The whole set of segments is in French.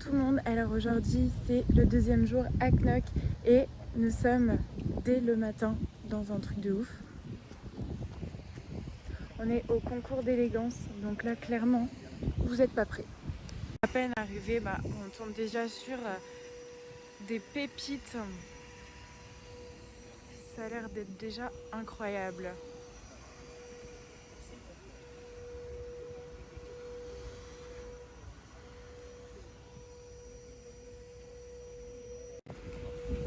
tout le monde. Alors aujourd'hui c'est le deuxième jour à Knock et nous sommes dès le matin dans un truc de ouf. On est au concours d'élégance, donc là clairement vous n'êtes pas prêts. À peine arrivé, on tombe déjà sur des pépites. Ça a l'air d'être déjà incroyable.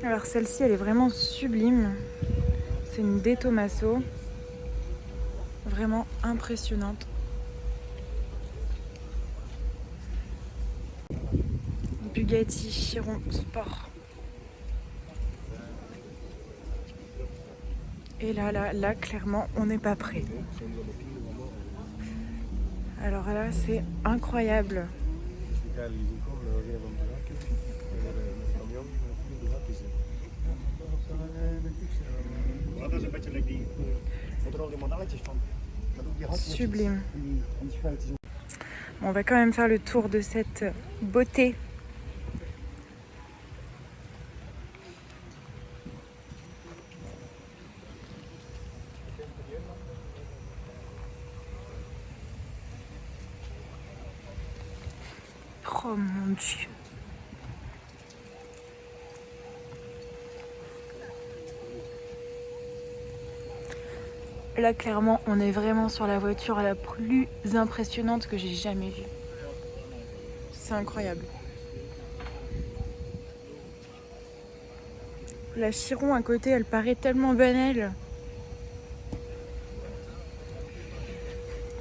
Alors celle-ci elle est vraiment sublime. C'est une De Tomaso. Vraiment impressionnante. Bugatti Chiron Sport. Et là, clairement, on n'est pas prêt. Alors là, c'est incroyable. Sublime. Bon, on va quand même faire le tour de cette beauté. Oh mon Dieu. Là, clairement, on est vraiment sur la voiture la plus impressionnante que j'ai jamais vue. C'est incroyable. La Chiron à côté, elle paraît tellement banale.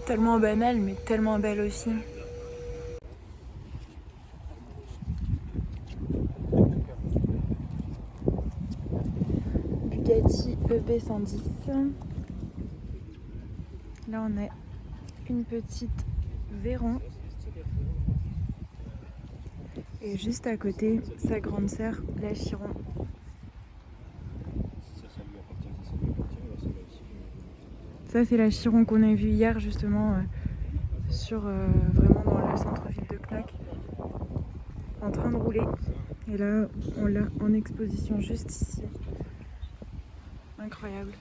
Tellement banale, mais tellement belle aussi. Bugatti EB110. Là, on a une petite Veyron. Et juste à côté, sa grande sœur, la Chiron. Ça, c'est la Chiron qu'on a vue hier, justement, vraiment dans le centre-ville de Knock, en train de rouler. Et là, on l'a en exposition juste ici. Incroyable.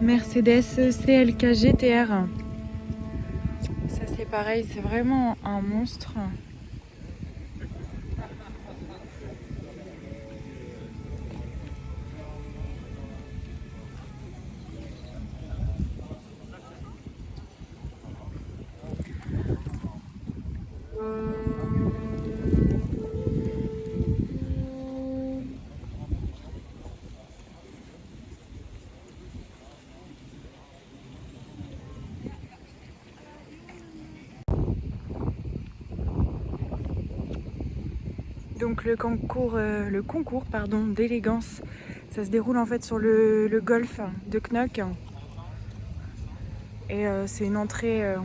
Mercedes CLK GTR. Ça c'est pareil, c'est vraiment un monstre. Donc le concours d'élégance, ça se déroule en fait sur le golf de Knock. Et c'est une entrée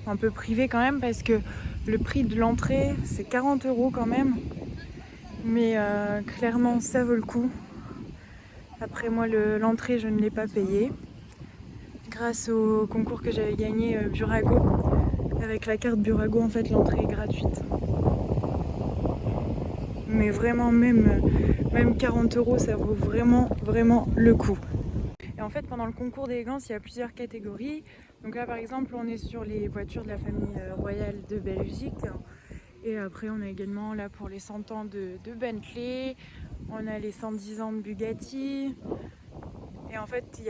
un peu privée quand même parce que le prix de l'entrée c'est 40 € quand même. Mais clairement ça vaut le coup. Après moi l'entrée je ne l'ai pas payée. Grâce au concours que j'avais gagné Burago. Avec la carte Burago en fait l'entrée est gratuite. Mais vraiment même 40 € ça vaut vraiment le coup. Et en fait pendant le concours d'élégance il y a plusieurs catégories. Donc là par exemple on est sur les voitures de la famille royale de Belgique. Et après on a également là pour les 100 ans de Bentley. On a les 110 ans de Bugatti. Et en fait,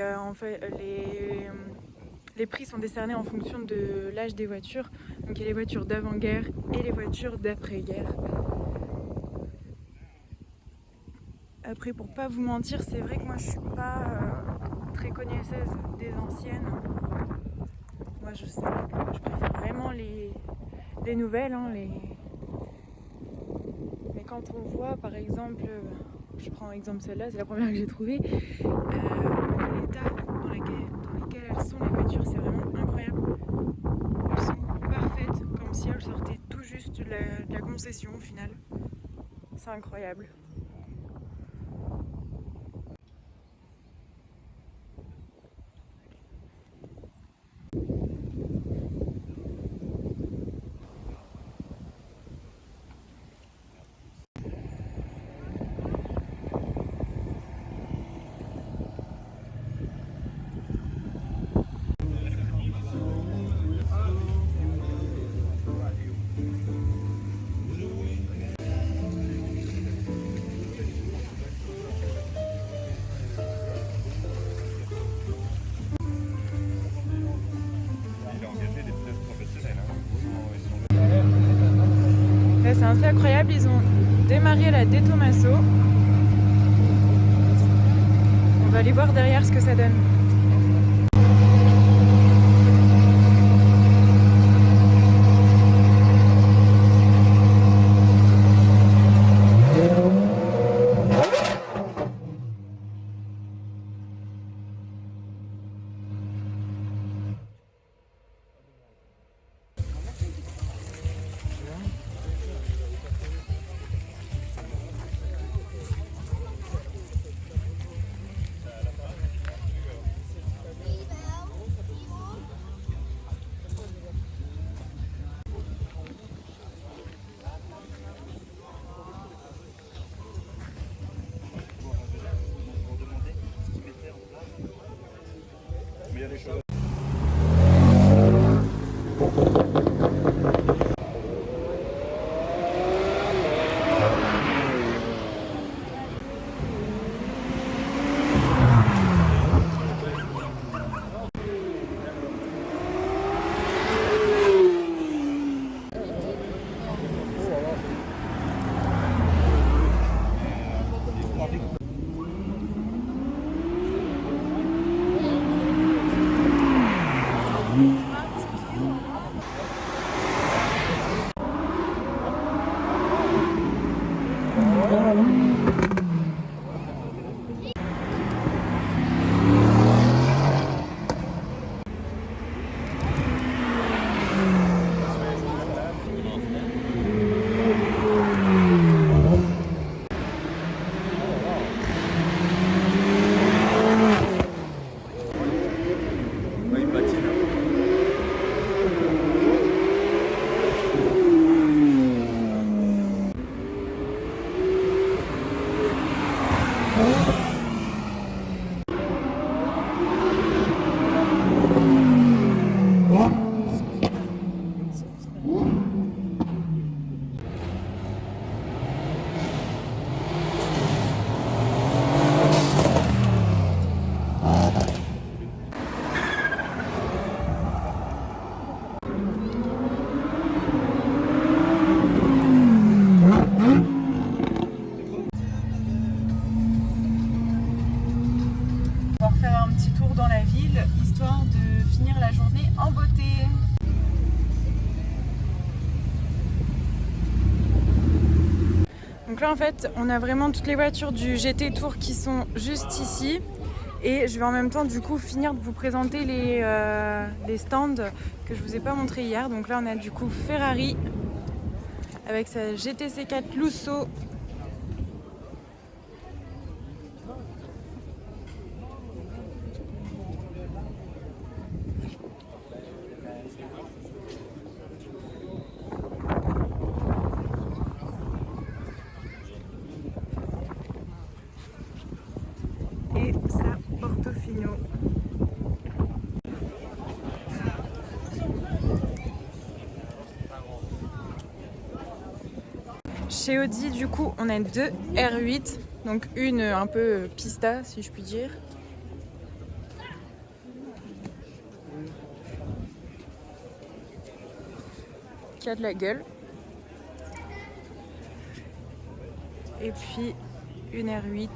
les prix sont décernés en fonction de l'âge des voitures. Donc il y a les voitures d'avant-guerre et les voitures d'après-guerre. Après, pour pas vous mentir, c'est vrai que moi je suis pas très connaisseuse des anciennes. Moi je sais que je préfère vraiment les nouvelles. Mais quand on voit par exemple je prends exemple celle-là, c'est la première que j'ai trouvée. L'état dans lequel elles sont, les voitures, c'est vraiment incroyable. Elles sont parfaites, comme si elles sortaient tout juste de la concession au final. C'est incroyable. Là, c'est assez incroyable, ils ont démarré la De Tomaso. On va aller voir derrière ce que ça donne. Histoire de finir la journée en beauté. Donc là en fait on a vraiment toutes les voitures du GT Tour qui sont juste ici et je vais en même temps du coup finir de vous présenter les stands que je vous ai pas montré hier. Donc là on a du coup Ferrari avec sa GTC 4 Lusso. Et sa Portofino. Chez Audi, du coup, on a deux R8, donc une un peu pista, si je puis dire. Qui a de la gueule. Et puis une R8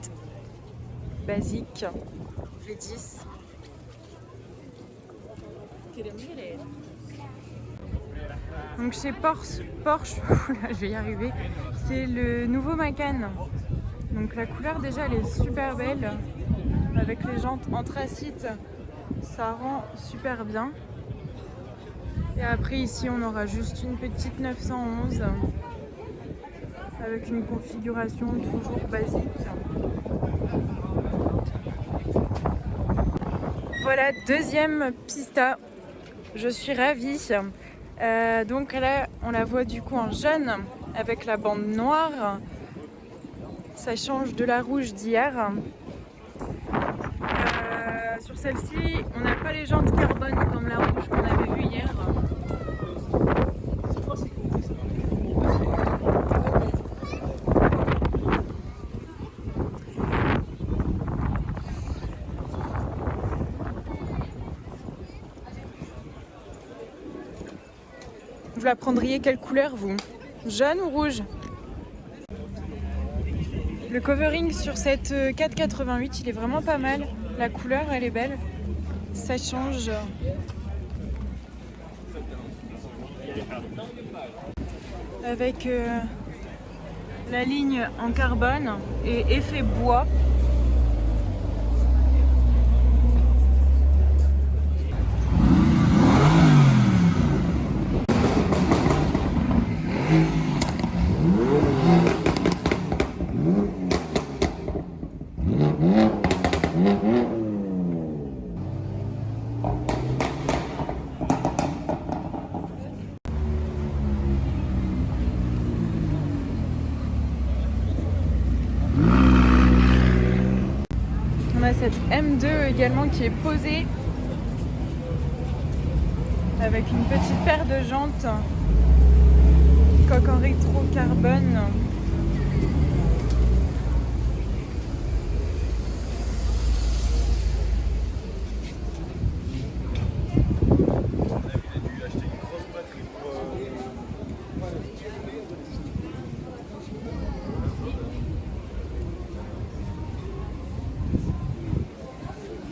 basique V10. Donc chez Porsche, je vais y arriver, c'est le nouveau Macan. Donc la couleur déjà elle est super belle. Avec les jantes anthracite, ça rend super bien. Et après ici on aura juste une petite 911 avec une configuration toujours basique. Voilà, deuxième pista. Je suis ravie. Donc là, on la voit du coup en jaune avec la bande noire. Ça change de la rouge d'hier. Sur celle-ci, on n'a pas les jantes carbone comme la rouge qu'on avait vue hier. Vous la prendriez quelle couleur, vous? Jaune ou rouge? Le covering sur cette 4,88, il est vraiment pas mal. La couleur, elle est belle. Ça change. Avec la ligne en carbone et effet bois. On a cette M2 également qui est posée avec une petite paire de jantes, coque en rétro carbone.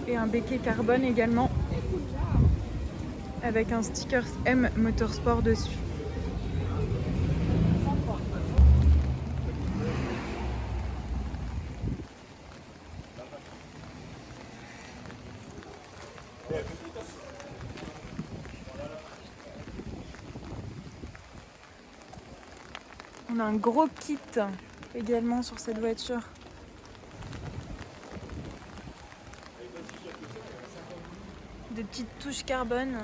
Et un béquet carbone également avec un sticker M Motorsport dessus. On a un gros kit également sur cette voiture. Des petites touches carbone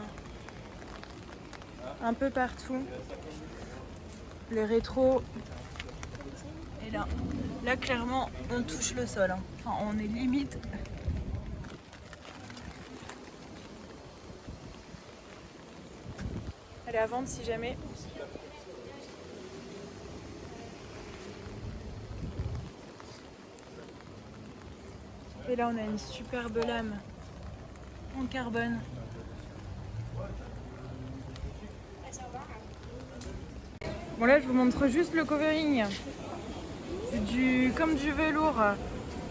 un peu partout. Les rétros. Et là clairement on touche le sol. Enfin on est limite. Elle est à vendre si jamais. Et là on a une superbe lame en carbone. Bon là je vous montre juste le covering. C'est comme du velours.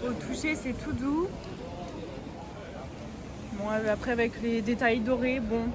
Au toucher c'est tout doux. Bon après avec les détails dorés, bon.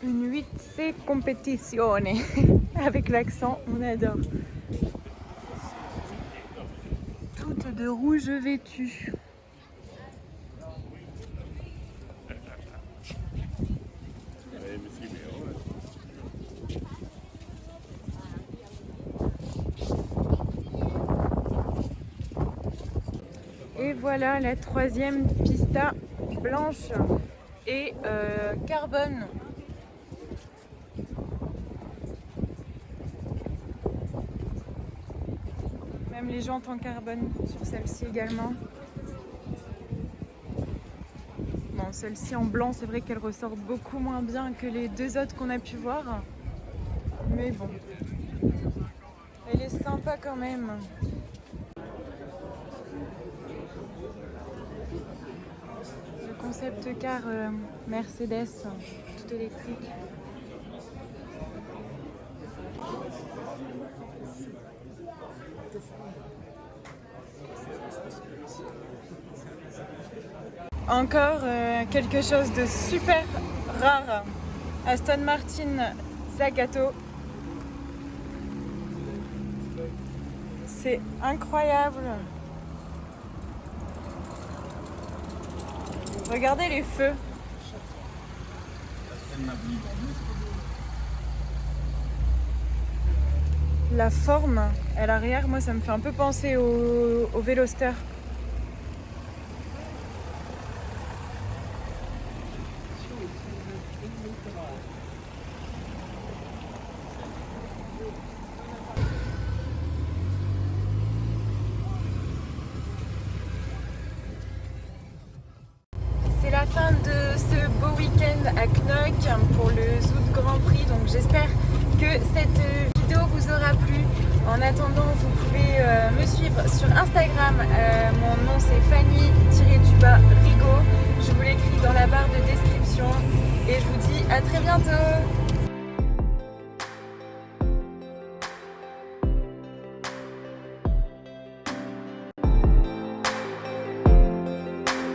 Une 8C competizione avec l'accent, on adore. Toutes de rouge vêtues. Et voilà la troisième pista blanche et carbone. Même les jantes en carbone sur celle-ci également. Bon, celle-ci en blanc, c'est vrai qu'elle ressort beaucoup moins bien que les deux autres qu'on a pu voir. Mais bon, elle est sympa quand même. Le concept car Mercedes, tout électrique. Encore quelque chose de super rare. Aston Martin Zagato. C'est incroyable. Regardez les feux. La forme à l'arrière, moi ça me fait un peu penser au Veloster. C'est la fin de ce beau week-end à Knock pour le Zout Grand Prix. Donc j'espère que cette vidéo vous aura plu. En attendant, vous pouvez me suivre sur Instagram. Mon nom c'est Fanny-Rigaud. Je vous l'écris dans la barre de description. Et je vous dis à très bientôt.